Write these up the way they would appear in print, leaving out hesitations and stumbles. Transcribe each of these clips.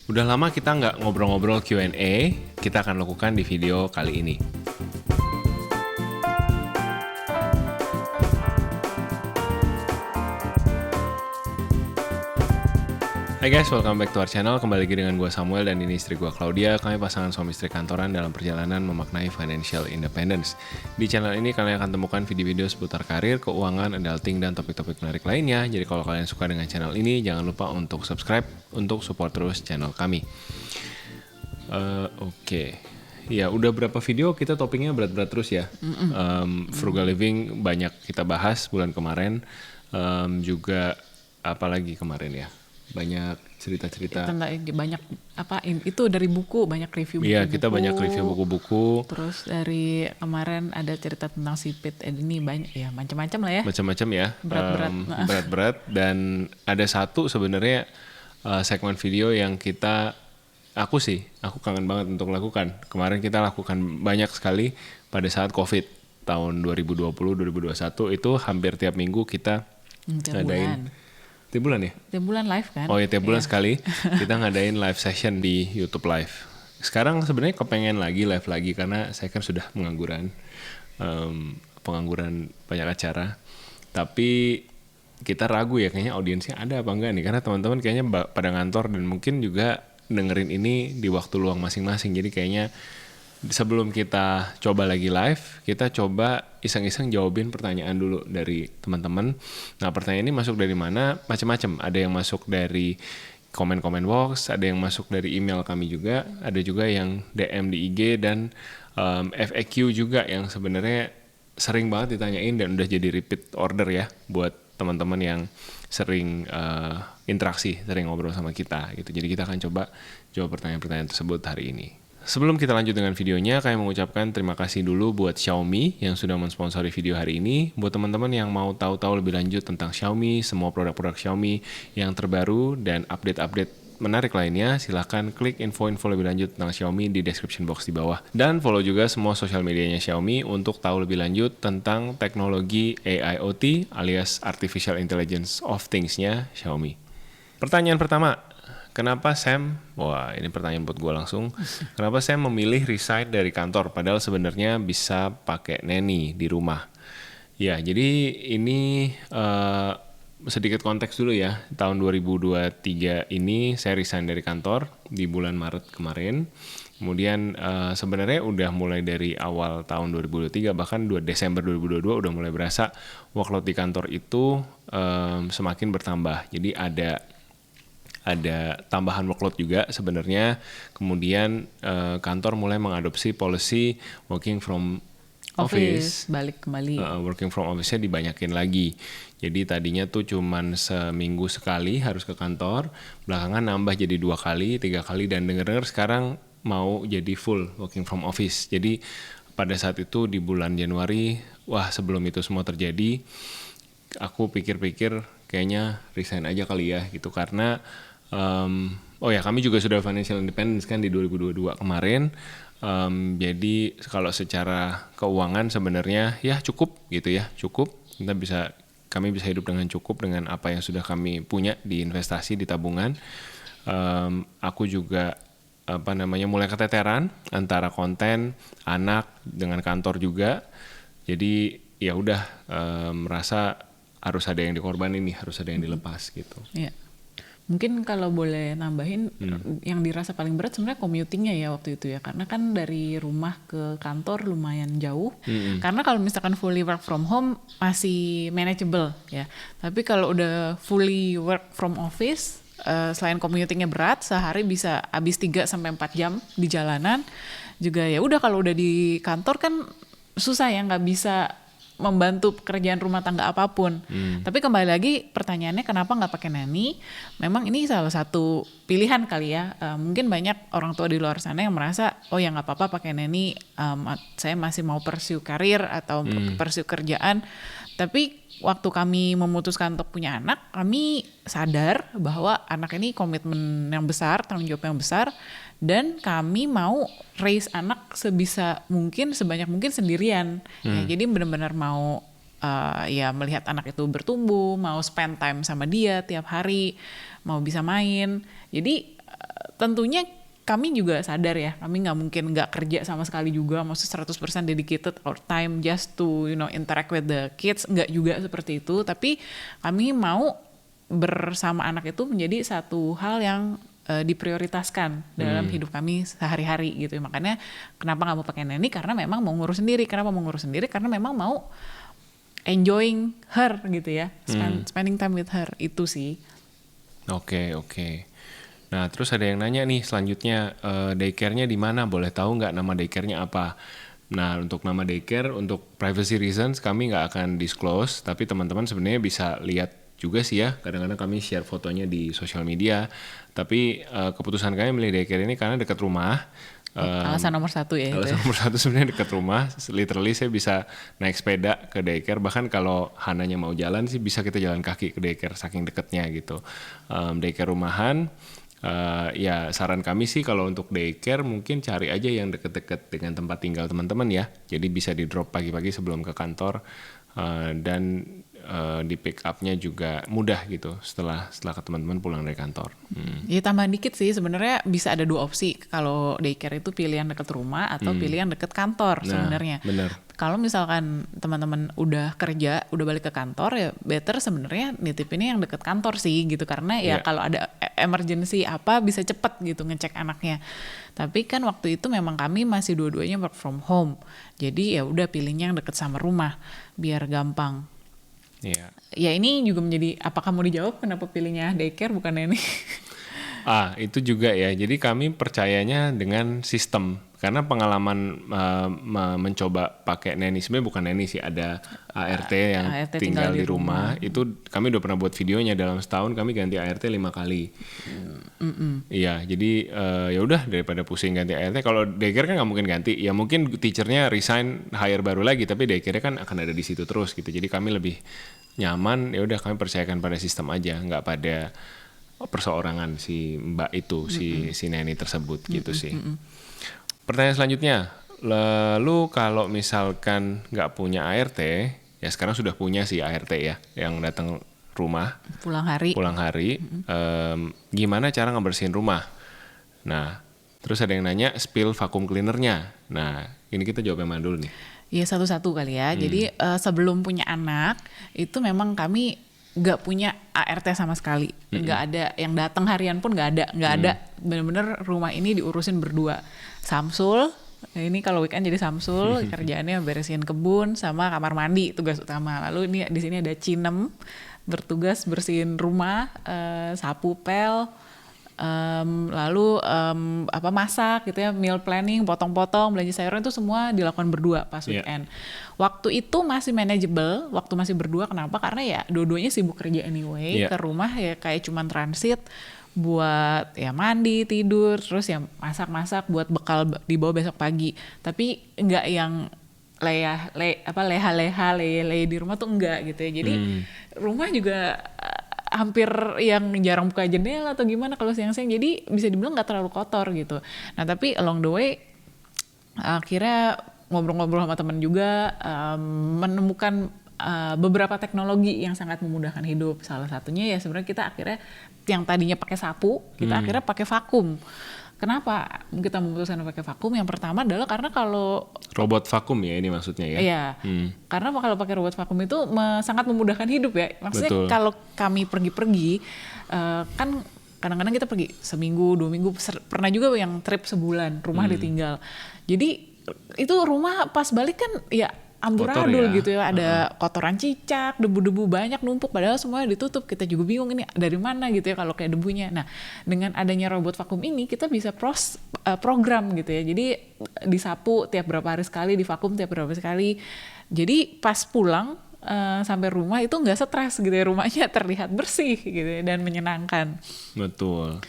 Udah lama kita nggak ngobrol-ngobrol Q&A, kita akan lakukan di video kali ini. Hai guys, welcome back to our channel. Kembali lagi dengan gue Samuel dan ini istri gue Claudia. Kami pasangan suami istri kantoran dalam perjalanan memaknai financial independence. Di channel ini kalian akan temukan video-video seputar karir, keuangan, adulting, dan topik-topik menarik lainnya. Jadi kalau kalian suka dengan channel ini, jangan lupa untuk subscribe untuk support terus channel kami. Oke. Ya, udah berapa video kita topiknya berat-berat terus ya. Frugal living banyak kita bahas bulan kemarin. Juga apalagi kemarin ya. Banyak cerita-cerita. Banyak itu dari buku, banyak review buku. Iya, kita banyak review buku-buku. Terus dari kemarin ada cerita tentang si Pete ini banyak ya, macam-macam lah ya. Macam-macam ya. Berat-berat dan ada satu sebenarnya segmen video yang aku kangen banget untuk lakukan. Kemarin kita lakukan banyak sekali pada saat COVID tahun 2020-2021 itu hampir tiap minggu kita ngadain. Tiap bulan ya? Tiap bulan live kan? Oh ya, tiap bulan sekali kita ngadain live session di YouTube Live. Sekarang sebenarnya kepengen lagi live lagi karena saya kan sudah pengangguran banyak acara. Tapi kita ragu ya kayaknya audiensnya ada apa enggak nih, karena teman-teman kayaknya pada ngantor dan mungkin juga dengerin ini di waktu luang masing-masing. Jadi kayaknya sebelum kita coba lagi live, kita coba iseng-iseng jawabin pertanyaan dulu dari teman-teman. Nah, pertanyaan ini masuk dari mana? Macam-macam. Ada yang masuk dari komen-komen box, ada yang masuk dari email kami juga, ada juga yang DM di IG dan FAQ juga yang sebenarnya sering banget ditanyain dan udah jadi repeat order ya buat teman-teman yang sering interaksi, sering ngobrol sama kita gitu. Jadi kita akan coba jawab pertanyaan-pertanyaan tersebut hari ini. Sebelum kita lanjut dengan videonya, kami mengucapkan terima kasih dulu buat Xiaomi yang sudah mensponsori video hari ini. Buat teman-teman yang mau tahu-tahu lebih lanjut tentang Xiaomi, semua produk-produk Xiaomi yang terbaru dan update-update menarik lainnya, silahkan klik info-info lebih lanjut tentang Xiaomi di description box di bawah. Dan follow juga semua sosial medianya Xiaomi untuk tahu lebih lanjut tentang teknologi AIoT alias Artificial Intelligence of Things-nya Xiaomi. Pertanyaan pertama. Kenapa Sam, ini pertanyaan buat gue langsung. Kenapa Sam memilih resign dari kantor padahal sebenarnya bisa pakai nanny di rumah? Ya, jadi ini sedikit konteks dulu ya. Tahun 2023 ini saya resign dari kantor di bulan Maret kemarin. Kemudian sebenarnya udah mulai dari awal tahun 2023 bahkan Desember 2022 udah mulai berasa workload di kantor itu semakin bertambah. Jadi ada tambahan workload juga sebenarnya. Kemudian kantor mulai mengadopsi policy working from office. Balik kembali. Working from office-nya dibanyakin lagi. Jadi tadinya tuh cuman seminggu sekali harus ke kantor. Belakangan nambah jadi 2 kali, 3 kali. Dan denger-denger sekarang mau jadi full working from office. Jadi pada saat itu di bulan Januari, sebelum itu semua terjadi, aku pikir-pikir kayaknya resign aja kali ya gitu. Karena kami juga sudah financial independence kan di 2022 kemarin. Jadi kalau secara keuangan sebenarnya ya cukup gitu ya, cukup. Kami bisa hidup dengan cukup dengan apa yang sudah kami punya di investasi, di tabungan. Aku juga mulai keteteran antara konten, anak dengan kantor juga. Jadi ya udah merasa harus ada yang dikorbanin nih, harus ada yang dilepas gitu. Iya. Mungkin kalau boleh nambahin, yang dirasa paling berat sebenarnya commutingnya ya waktu itu ya, karena kan dari rumah ke kantor lumayan jauh. Karena kalau misalkan fully work from home masih manageable ya, tapi kalau udah fully work from office, selain commutingnya berat, sehari bisa habis 3-4 jam di jalanan. Juga ya udah kalau udah di kantor kan susah ya, nggak bisa membantu pekerjaan rumah tangga apapun. Tapi kembali lagi pertanyaannya kenapa nggak pakai nanny? Memang ini salah satu pilihan kali ya. Mungkin banyak orang tua di luar sana yang merasa ya nggak apa-apa pakai nanny. Saya masih mau pursue karir atau pursue kerjaan. Tapi waktu kami memutuskan untuk punya anak, kami sadar bahwa anak ini komitmen yang besar, tanggung jawab yang besar. Dan kami mau raise anak sebisa mungkin, sebanyak mungkin sendirian. Ya, jadi benar-benar mau melihat anak itu bertumbuh, mau spend time sama dia tiap hari, mau bisa main. Jadi tentunya kami juga sadar ya, kami nggak mungkin nggak kerja sama sekali juga, maksudnya 100% dedicated our time just to interact with the kids, nggak juga seperti itu. Tapi kami mau bersama anak itu menjadi satu hal yang diprioritaskan dalam hidup kami sehari-hari gitu. Makanya kenapa nggak mau pakai nanny, karena memang mau ngurus sendiri. Kenapa mau ngurus sendiri? Karena memang mau enjoying her gitu ya, spending time with her, itu sih. Oke. Nah, terus ada yang nanya nih selanjutnya, daycare-nya di mana? Boleh tahu nggak nama daycare-nya apa? Nah, untuk nama daycare, untuk privacy reasons kami nggak akan disclose, tapi teman-teman sebenarnya bisa lihat juga sih ya. Kadang-kadang kami share fotonya di sosial media. Tapi keputusan kami milih daycare ini karena dekat rumah. Alasan nomor satu ya. Alasan nomor satu sebenarnya dekat rumah. Literally saya bisa naik sepeda ke daycare. Bahkan kalau Hananya mau jalan sih bisa kita jalan kaki ke daycare saking dekatnya gitu. Daycare rumahan. Ya saran kami sih kalau untuk daycare mungkin cari aja yang deket-deket dengan tempat tinggal teman-teman ya. Jadi bisa di drop pagi-pagi sebelum ke kantor dan di pick up-nya juga mudah gitu setelah teman-teman pulang dari kantor. Ya tambahan dikit sih, sebenarnya bisa ada dua opsi. Kalau daycare itu pilih yang dekat rumah atau pilih yang dekat kantor sebenarnya. Bener. Kalau misalkan teman-teman udah kerja, udah balik ke kantor, ya better sebenarnya nitipinnya yang dekat kantor sih gitu, karena ya kalau ada emergency apa bisa cepet gitu ngecek anaknya. Tapi kan waktu itu memang kami masih dua-duanya work from home, jadi ya udah pilihnya yang dekat sama rumah biar gampang. Iya. Ya ini juga menjadi, apakah mau dijawab kenapa pilihnya daycare bukan nanny? Itu juga ya. Jadi kami percayanya dengan sistem. Karena pengalaman mencoba pakai nanny, sebenarnya bukan nanny sih, ada ART yang ART tinggal di rumah. Itu kami udah pernah buat videonya, dalam setahun kami ganti ART 5 kali. Iya, jadi ya udah daripada pusing ganti ART. Kalau daycare kan nggak mungkin ganti. Ya mungkin teachernya resign, hire baru lagi, tapi daycare kan akan ada di situ terus gitu. Jadi kami lebih nyaman, ya udah kami percayakan pada sistem aja, nggak pada perseorangan si mbak itu, si nanny tersebut gitu sih. Pertanyaan selanjutnya, lalu kalau misalkan nggak punya ART, ya sekarang sudah punya sih ART ya, yang datang rumah pulang hari. Gimana cara ngebersihin rumah? Nah, terus ada yang nanya spill vacuum cleanernya. Nah, ini kita jawab yang mana dulu nih? Ya satu-satu kali ya. Jadi sebelum punya anak itu memang kami nggak punya ART sama sekali, nggak ada yang datang harian pun nggak ada. Bener-bener rumah ini diurusin berdua. Samsul, ini kalau weekend jadi Samsul, kerjaannya beresin kebun sama kamar mandi, tugas utama. Lalu ini di sini ada Cinem, bertugas bersihin rumah, sapu pel. Lalu masak gitu ya, meal planning, potong-potong, belanja sayuran, itu semua dilakukan berdua pas weekend. Waktu itu masih manageable, waktu masih berdua. Kenapa? Karena ya dua-duanya sibuk kerja anyway. Ke rumah ya kayak cuman transit buat ya mandi, tidur, terus ya masak-masak buat bekal dibawa besok pagi. Tapi enggak yang leha-leha di rumah tuh enggak gitu ya. Jadi rumah juga hampir yang jarang buka jendela atau gimana kalau siang-siang, jadi bisa dibilang nggak terlalu kotor gitu. Nah tapi along the way akhirnya ngobrol-ngobrol sama teman juga, menemukan beberapa teknologi yang sangat memudahkan hidup. Salah satunya ya sebenarnya kita akhirnya yang tadinya pakai sapu, kita akhirnya pakai vakum. Kenapa kita memutuskan pakai vakum? Yang pertama adalah karena kalau robot vakum ya ini maksudnya ya. Iya. Karena kalau pakai robot vakum itu sangat memudahkan hidup ya. Maksudnya kalau kami pergi-pergi kan kadang-kadang kita pergi seminggu, 2 minggu, pernah juga yang trip sebulan, rumah ditinggal. Jadi itu rumah pas balik kan ya amburadul gitu ya, ada kotoran cicak, debu-debu banyak numpuk, padahal semuanya ditutup. Kita juga bingung ini dari mana gitu ya kalau kayak debunya. Nah, dengan adanya robot vakum ini kita bisa program gitu ya. Jadi disapu tiap berapa hari sekali, divakum tiap berapa sekali. Jadi pas pulang sampai rumah itu nggak stres gitu ya, rumahnya terlihat bersih gitu ya, dan menyenangkan. Betul.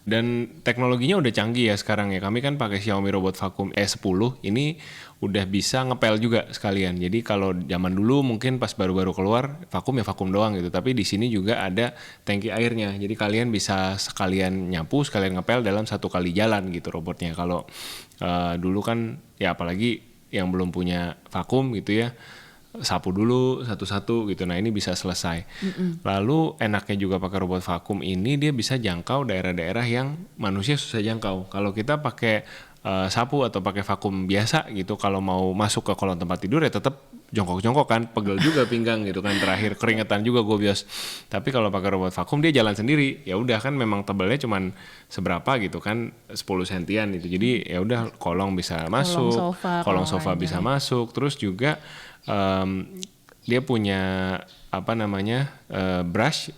Dan teknologinya udah canggih ya sekarang ya. Kami kan pakai Xiaomi robot vakum E10, ini udah bisa ngepel juga sekalian. Jadi kalau zaman dulu mungkin pas baru-baru keluar vakum ya vakum doang gitu. Tapi di sini juga ada tangki airnya. Jadi kalian bisa sekalian nyapu, sekalian ngepel dalam satu kali jalan gitu robotnya. Kalau dulu kan ya apalagi yang belum punya vakum gitu ya, sapu dulu satu-satu gitu. Nah ini bisa selesai. Lalu enaknya juga pakai robot vakum ini, dia bisa jangkau daerah-daerah yang manusia susah jangkau. Kalau kita pakai sapu atau pakai vakum biasa gitu, kalau mau masuk ke kolong tempat tidur ya tetap jongkok-jongkok kan, pegel juga pinggang gitu kan, terakhir keringetan juga gobios. Tapi kalau pakai robot vakum dia jalan sendiri, ya udah kan memang tebalnya cuman seberapa gitu kan, 10 sentian gitu. Jadi ya udah kolong bisa masuk, kolong sofa bisa masuk, terus juga dia punya brush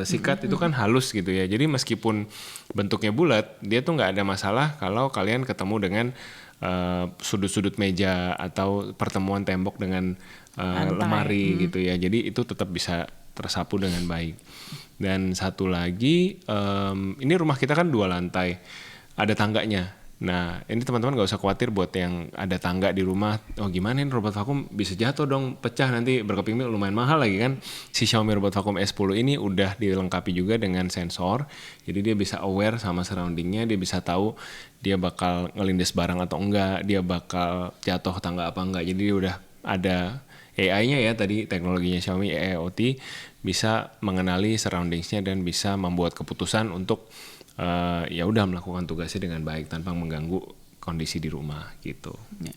sikat itu kan halus gitu ya. Jadi meskipun bentuknya bulat, dia tuh nggak ada masalah kalau kalian ketemu dengan sudut-sudut meja atau pertemuan tembok dengan lemari gitu ya. Jadi itu tetap bisa tersapu dengan baik. Dan satu lagi, ini rumah kita kan 2 lantai, ada tangganya. Nah ini teman-teman gak usah khawatir buat yang ada tangga di rumah, oh gimana ini robot vakum bisa jatuh dong, pecah nanti berkeping-keping, lumayan mahal lagi kan. Si Xiaomi robot vakum S10 ini udah dilengkapi juga dengan sensor, jadi dia bisa aware sama surroundingnya, dia bisa tahu dia bakal ngelindes barang atau enggak, dia bakal jatuh tangga apa enggak. Jadi dia udah ada AI-nya ya, tadi teknologinya Xiaomi AIoT, bisa mengenali surroundingsnya dan bisa membuat keputusan untuk ya udah melakukan tugasnya dengan baik tanpa mengganggu kondisi di rumah gitu. Ya.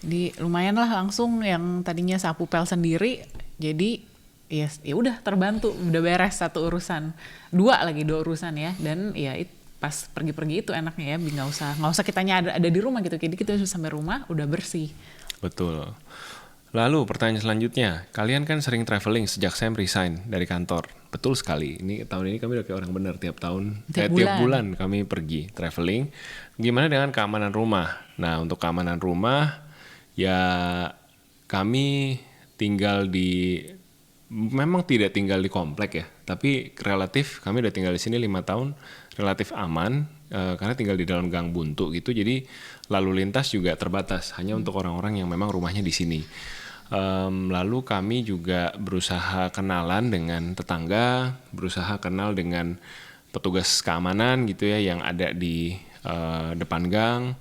Jadi lumayan lah langsung yang tadinya sapu pel sendiri, jadi ya udah terbantu, udah beres satu urusan, dua urusan ya. Dan ya pas pergi-pergi itu enaknya ya, nggak usah kitanya ada di rumah gitu, jadi kita sampai rumah udah bersih. Betul. Lalu pertanyaan selanjutnya, kalian kan sering traveling sejak Sam resign dari kantor. Betul sekali, ini tahun ini kami udah kayak orang benar, tiap bulan kami pergi traveling. Gimana dengan keamanan rumah? Nah untuk keamanan rumah, ya kami memang tidak tinggal di komplek ya, tapi relatif kami udah tinggal di sini 5 tahun, relatif aman, karena tinggal di dalam gang buntu gitu, jadi lalu lintas juga terbatas, hanya untuk orang-orang yang memang rumahnya di sini. Lalu kami juga berusaha kenalan dengan tetangga, berusaha kenal dengan petugas keamanan gitu ya yang ada di depan gang.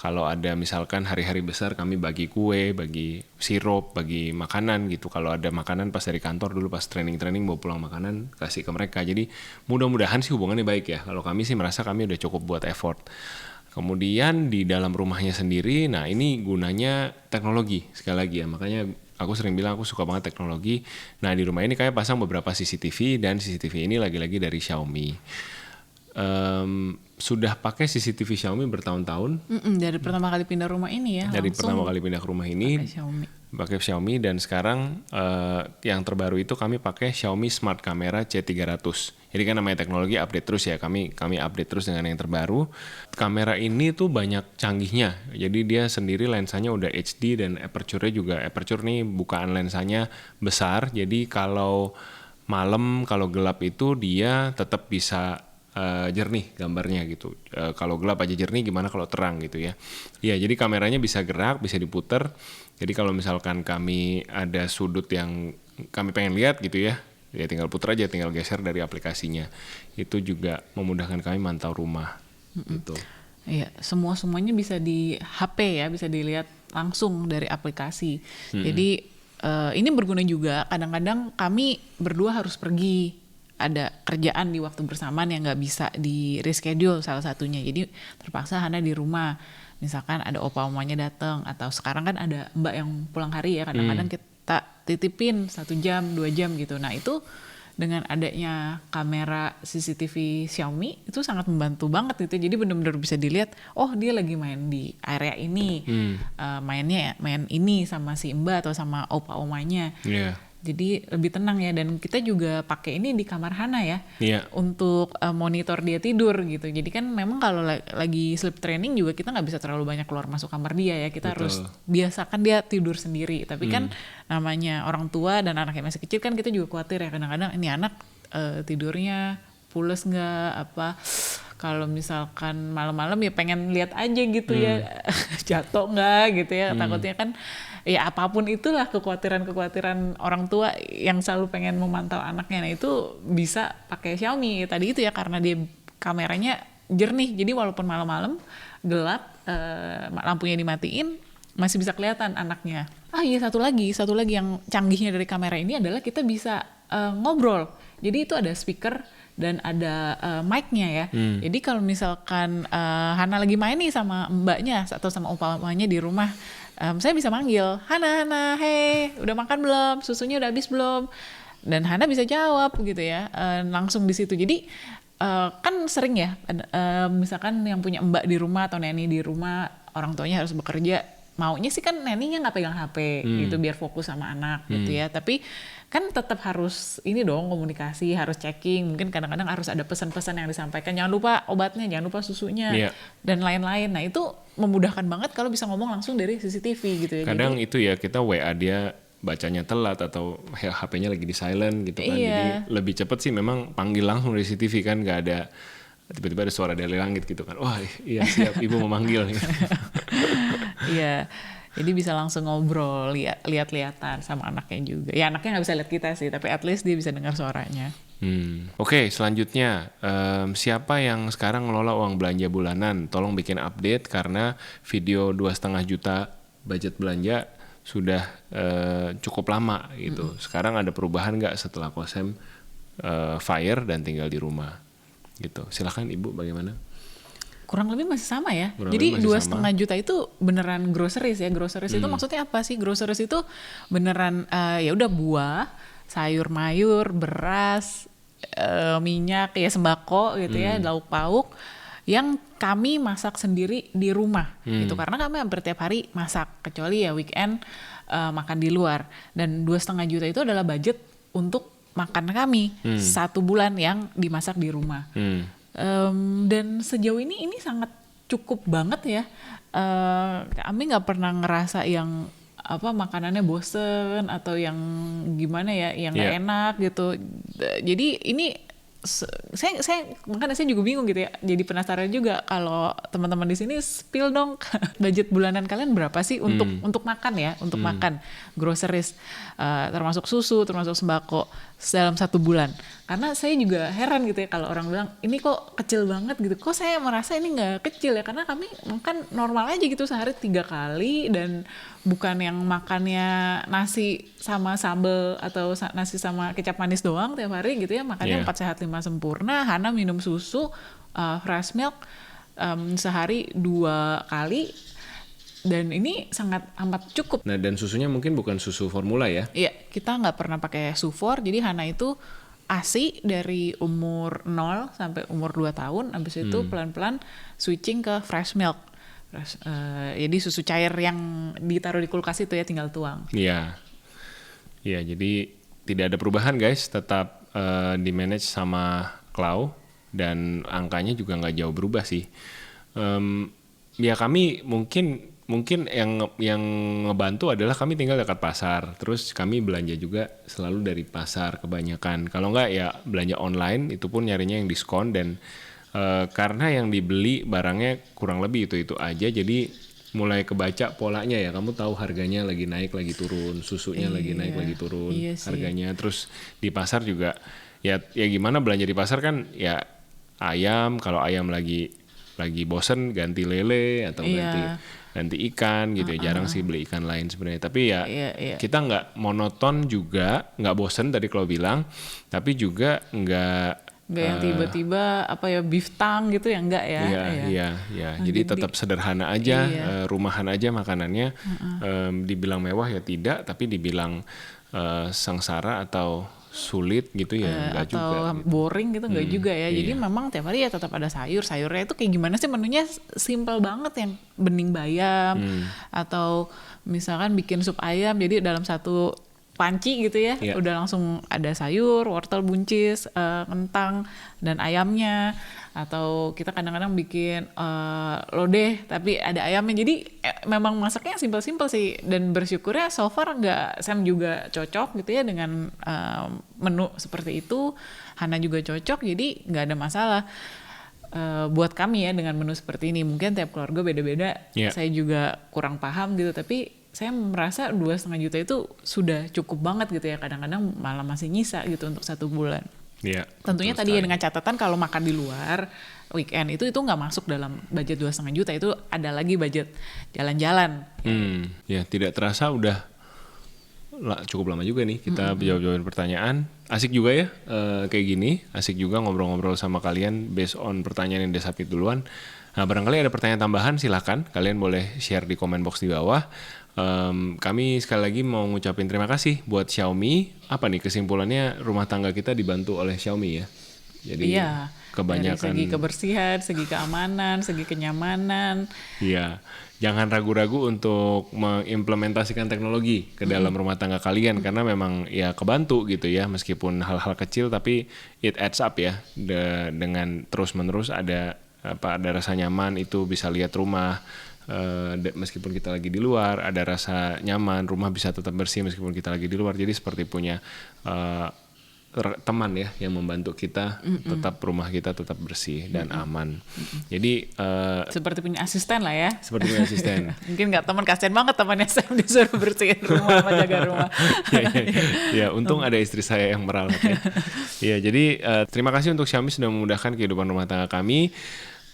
Kalau ada misalkan hari-hari besar kami bagi kue, bagi sirup, bagi makanan gitu. Kalau ada makanan pas dari kantor dulu pas training bawa pulang makanan kasih ke mereka. Jadi mudah-mudahan sih hubungannya baik ya. Kalau kami sih merasa kami udah cukup buat effort. Kemudian di dalam rumahnya sendiri, nah ini gunanya teknologi sekali lagi ya, makanya aku sering bilang aku suka banget teknologi. Nah di rumah ini kayak pasang beberapa CCTV, dan CCTV ini lagi-lagi dari Xiaomi. Sudah pakai CCTV Xiaomi bertahun-tahun. Dari pertama kali pindah rumah ini ya. Dari pertama kali pindah ke rumah ini pakai Xiaomi, dan sekarang yang terbaru itu kami pakai Xiaomi Smart Camera C300. Jadi kan namanya teknologi update terus ya, kami update terus dengan yang terbaru. Kamera ini tuh banyak canggihnya. Jadi dia sendiri lensanya udah HD, dan aperture nih bukaan lensanya besar. Jadi kalau malam, kalau gelap itu dia tetap bisa jernih gambarnya gitu. Kalau gelap aja jernih, gimana kalau terang gitu ya. Ya, jadi kameranya bisa gerak, bisa diputer. Jadi kalau misalkan kami ada sudut yang kami pengen lihat gitu ya tinggal puter aja, tinggal geser dari aplikasinya. Itu juga memudahkan kami mantau rumah gitu. Iya, semuanya bisa di HP ya, bisa dilihat langsung dari aplikasi. Jadi ini berguna juga. Kadang-kadang kami berdua harus pergi, ada kerjaan di waktu bersamaan yang nggak bisa di reschedule salah satunya. Jadi terpaksa Hana di rumah. Misalkan ada opa-omanya datang, atau sekarang kan ada mbak yang pulang hari ya, kadang-kadang kita titipin 1 jam, 2 jam gitu. Nah itu dengan adanya kamera CCTV Xiaomi itu sangat membantu banget gitu. Jadi benar-benar bisa dilihat, oh dia lagi main di area ini, main ini sama si mbak atau sama opa-omanya. Jadi lebih tenang ya. Dan kita juga pakai ini di kamar Hana ya, untuk monitor dia tidur gitu. Jadi kan memang kalau lagi sleep training juga kita nggak bisa terlalu banyak keluar masuk kamar dia ya. Kita harus biasakan dia tidur sendiri. Tapi kan namanya orang tua dan anak yang masih kecil kan kita juga khawatir ya, kadang-kadang ini anak tidurnya pules nggak, apa kalau misalkan malam-malam ya pengen lihat aja gitu ya, jatuh nggak gitu ya. Takutnya kan ya apapun itulah kekhawatiran orang tua yang selalu pengen memantau anaknya. Nah itu bisa pakai Xiaomi tadi itu ya, karena dia kameranya jernih. Jadi walaupun malam-malam gelap, lampunya dimatiin, masih bisa kelihatan anaknya. Iya, satu lagi yang canggihnya dari kamera ini adalah kita bisa ngobrol. Jadi itu ada speaker dan ada mic-nya ya. Jadi kalau misalkan Hana lagi main nih sama mbaknya atau sama opamanya di rumah, saya bisa manggil, Hana, hey, udah makan belum? Susunya udah habis belum? Dan Hana bisa jawab gitu ya, langsung di situ. Jadi kan sering ya, misalkan yang punya mbak di rumah atau neni di rumah, orang tuanya harus bekerja, maunya sih kan neninya nggak pegang HP gitu biar fokus sama anak gitu ya. Tapi kan tetap harus ini dong, komunikasi, harus checking. Mungkin kadang-kadang harus ada pesan-pesan yang disampaikan. Jangan lupa obatnya, jangan lupa susunya, dan lain-lain. Nah itu memudahkan banget kalau bisa ngomong langsung dari CCTV gitu ya. Kadang itu ya kita WA dia bacanya telat atau HP-nya lagi di silent gitu kan. Jadi lebih cepet sih memang panggil langsung dari CCTV kan, nggak ada tiba-tiba ada suara dari langit gitu kan. Wah iya siap, ibu memanggil. Iya, jadi bisa langsung ngobrol, lihat-lihatan sama anaknya juga. Ya anaknya nggak bisa lihat kita sih, tapi at least dia bisa dengar suaranya. Oke, selanjutnya siapa yang sekarang ngelola uang belanja bulanan? Tolong bikin update karena video 2,5 juta budget belanja sudah cukup lama gitu. Sekarang ada perubahan nggak setelah Kosem fire dan tinggal di rumah gitu? Silahkan Ibu, bagaimana? Kurang lebih masih sama ya. Jadi 2,5 juta itu beneran groceries ya. Groceries itu maksudnya apa sih? Groceries itu beneran ya udah buah, sayur mayur, beras, minyak, ya sembako gitu ya, lauk pauk yang kami masak sendiri di rumah gitu. Karena kami hampir tiap hari masak, kecuali ya weekend makan di luar. Dan 2,5 juta itu adalah budget untuk makan kami 1 bulan yang dimasak di rumah. Dan sejauh ini sangat cukup banget ya. Kami nggak pernah ngerasa yang makanannya bosen atau yang gimana ya, yang nggak enak gitu. Jadi ini makanya saya juga bingung gitu ya. Jadi penasaran juga kalau teman-teman di sini spill dong budget bulanan kalian berapa sih untuk makan ya, untuk makan groceries, termasuk susu, termasuk sembako dalam 1 bulan. Karena saya juga heran gitu ya kalau orang bilang ini kok kecil banget gitu. Kok saya merasa ini nggak kecil ya, karena kami makan normal aja gitu sehari 3 kali, dan bukan yang makannya nasi sama sambal atau nasi sama kecap manis doang tiap hari gitu ya. Makannya 4 sehat 5 sempurna. Hana minum susu fresh milk sehari 2 kali. Dan ini sangat amat cukup. Nah, dan susunya mungkin bukan susu formula ya? Iya, kita nggak pernah pakai sufor. Jadi Hana itu ASI dari umur 0 sampai umur 2 tahun. Habis itu pelan-pelan switching ke fresh milk. Jadi susu cair yang ditaruh di kulkas itu ya, tinggal tuang. Iya. Iya, jadi tidak ada perubahan guys. Tetap di manage sama Klau. Dan angkanya juga nggak jauh berubah sih. Ya kami mungkin yang ngebantu adalah kami tinggal dekat pasar, terus kami belanja juga selalu dari pasar kebanyakan. Kalau enggak ya belanja online, itu pun nyarinya yang diskon, dan karena yang dibeli barangnya kurang lebih itu aja, jadi mulai kebaca polanya ya. Kamu tahu harganya lagi naik lagi turun, susunya lagi naik lagi turun harganya. Terus di pasar juga ya gimana belanja di pasar kan ya, ayam kalau ayam lagi bosen ganti lele atau ganti ikan gitu ya. Jarang sih beli ikan lain sebenarnya, tapi ya kita nggak monoton juga, nggak bosen tadi kalau bilang, tapi juga nggak yang tiba-tiba beef tongue gitu ya, enggak ya. Iya. Jadi tetap sederhana aja, rumahan aja makanannya. Dibilang mewah ya tidak, tapi dibilang sengsara atau sulit gitu ya enggak juga. Atau boring gitu enggak juga ya. Jadi memang tiap hari ya tetap ada sayurnya itu kayak gimana sih menunya, simple banget, yang bening bayam atau misalkan bikin sup ayam, jadi dalam 1 panci gitu ya, udah langsung ada sayur, wortel, buncis, kentang, dan ayamnya. Atau kita kadang-kadang bikin lodeh tapi ada ayamnya. Jadi memang masaknya simpel-simpel sih, dan bersyukurnya so far Sam juga cocok gitu ya dengan menu seperti itu. Hana juga cocok, jadi nggak ada masalah buat kami ya dengan menu seperti ini. Mungkin tiap keluarga beda-beda, saya juga kurang paham gitu, tapi saya merasa 2,5 juta itu sudah cukup banget gitu ya. Kadang-kadang malah masih nyisa gitu untuk 1 bulan. Iya. Tentunya tadi ya dengan catatan kalau makan di luar weekend itu nggak masuk dalam budget 2,5 juta. Itu ada lagi budget jalan-jalan. Ya tidak terasa udah cukup lama juga nih kita jawab-jawabin pertanyaan. Asik juga ya kayak gini, asik juga ngobrol-ngobrol sama kalian based on pertanyaan yang udah submit duluan. Nah, barangkali ada pertanyaan tambahan silakan kalian boleh share di comment box di bawah. Kami sekali lagi mau ngucapin terima kasih buat Xiaomi. Apa nih kesimpulannya, rumah tangga kita dibantu oleh Xiaomi ya. Jadi kebanyakan dari segi kebersihan, segi keamanan, segi kenyamanan. Iya, jangan ragu-ragu untuk mengimplementasikan teknologi ke dalam rumah tangga kalian karena memang ya kebantu gitu ya, meskipun hal-hal kecil tapi it adds up ya. Dengan terus-menerus ada rasa nyaman, itu bisa lihat rumah meskipun kita lagi di luar, ada rasa nyaman, rumah bisa tetap bersih meskipun kita lagi di luar. Jadi seperti punya teman ya yang membantu kita tetap rumah kita tetap bersih dan aman. Jadi seperti punya asisten lah ya. Seperti punya asisten. Mungkin nggak teman, kasihan banget temannya Sam disuruh bersihin rumah sama jaga rumah. Ya, untung ada istri saya yang merawat ya. Ya, jadi terima kasih untuk Xiaomi sudah memudahkan kehidupan rumah tangga kami.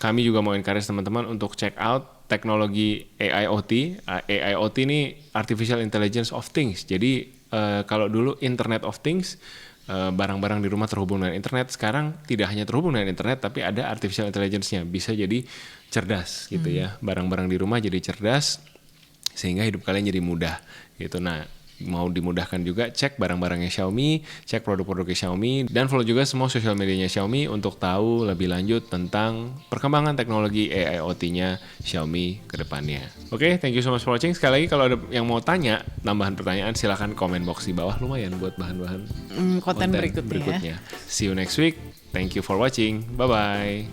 Kami juga mau encourage teman-teman untuk check out teknologi AIoT. AIoT ini Artificial Intelligence of Things. Jadi kalau dulu Internet of Things, barang-barang di rumah terhubung dengan internet, sekarang tidak hanya terhubung dengan internet tapi ada artificial intelligence-nya, bisa jadi cerdas gitu ya. Barang-barang di rumah jadi cerdas sehingga hidup kalian jadi mudah gitu. Nah, mau dimudahkan juga, cek barang-barangnya Xiaomi, cek produk-produknya Xiaomi, dan follow juga semua sosial medianya Xiaomi untuk tahu lebih lanjut tentang perkembangan teknologi AIoT-nya Xiaomi ke depannya. Oke, thank you so much for watching. Sekali lagi kalau ada yang mau tanya, tambahan pertanyaan, silahkan komen box di bawah, lumayan buat bahan-bahan konten berikutnya. See you next week. Thank you for watching. Bye-bye.